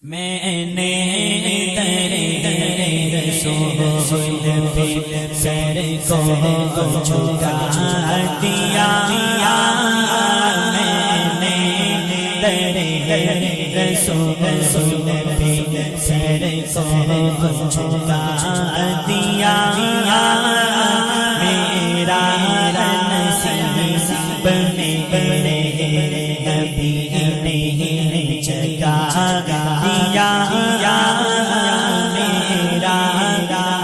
میں نے در رسول پہ سر کو جھکا دیا، میں نے در رسول پہ سر کو جھکا دیا، میرا نصیب میں نبی نے جگا دیا، میرا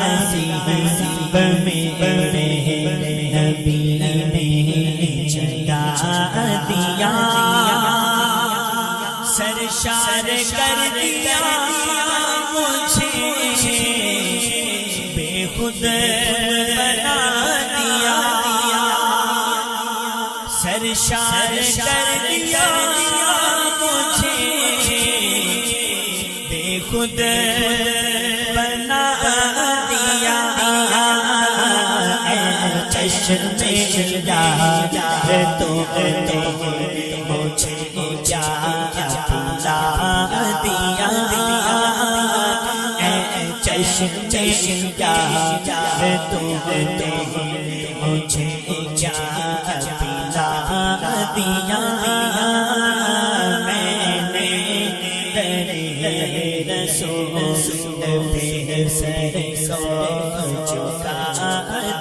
نصیب میں نبی نے جگا دیا، سرشار کر دیا مجھے بے خود بنا دیا، سرشار کر دیا مجھے بے خود بنا دیا، چشم یار تو مجھے کیا پلا دیا، چشم یار تو مجھے کیا پلا دیا، میں نے در رسول پہ سر کو جھکا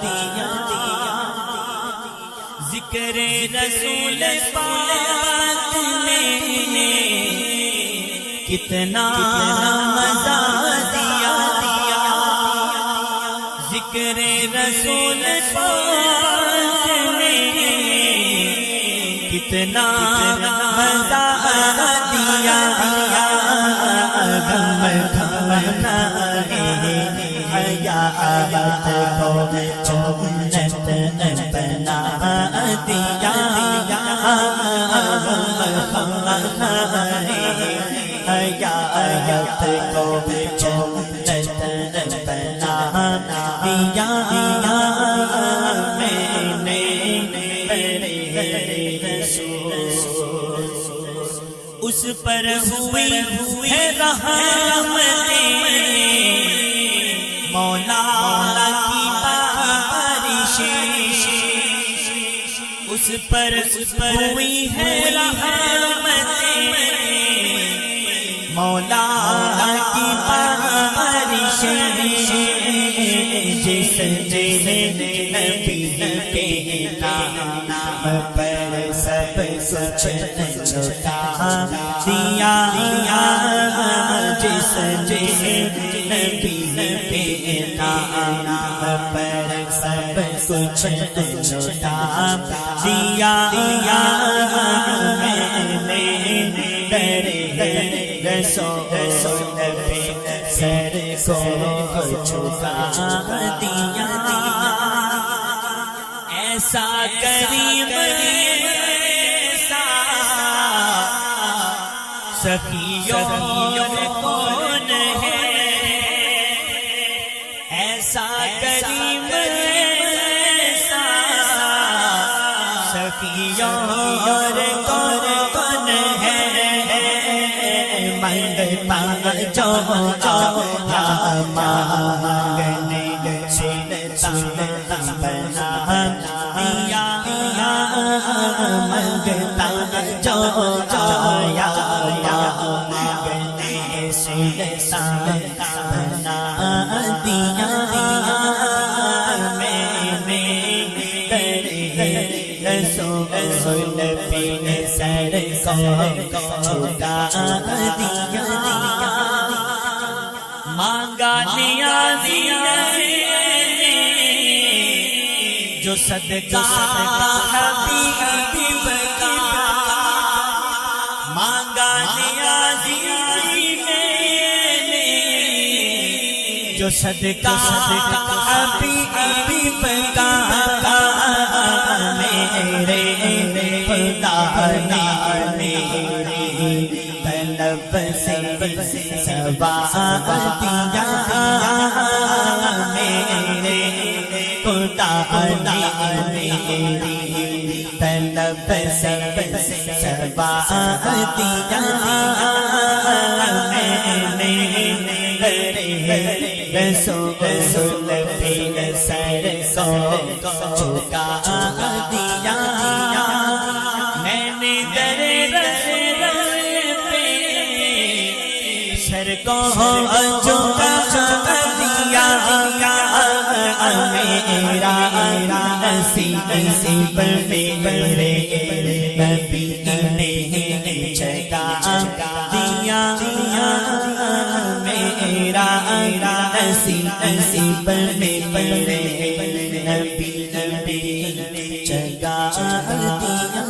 دیا، ذکر رسول پاک نے کتنا مزہ دیا، ذکر رسول پاک نے کتنا مزہ دیا، غم کھانا حیات کو جنت بنا دیا، غم کھانا حیات کو جنت بنا دیا، میں نے اس پر ہوئی ہے رحمتیں مولا کی بارشیں، اس پر ہوئی ہے رحمتیں مولا کی بارشیں، جس نبی کے نام پر سب کچھ لوٹا دیا، جس نبی کے نام پر سب کچھ لوٹا دیا، میں نے در رسول پہ سر کو جھکا دیا، ایسا کریم ایسا سخی اور کون ہے، ایسا کریم ایسا سخی اور کون ہے، منگتا جو مانگنے سنتا بنا دیا، منگتا جو مانگنے سنتا بنا دیا، میں نے در رسول پہ سر کو جھکا دیا، مانگا نیازی جو صدقہ حبیب کا، مانگا نیازی جو صدقہ حبیب کا، میرے خدا نے میری طلب سے ثواب دیا، میرے خدا نے میری طلب سے ثواب دیا، میں رسول پہ سر کو جھکا دیا میں نے در پہ سر کو جھکا دیا میرا نصیب میرے نبی نے جگا دیا میرا نصیب میرے نبی نے جگا دیا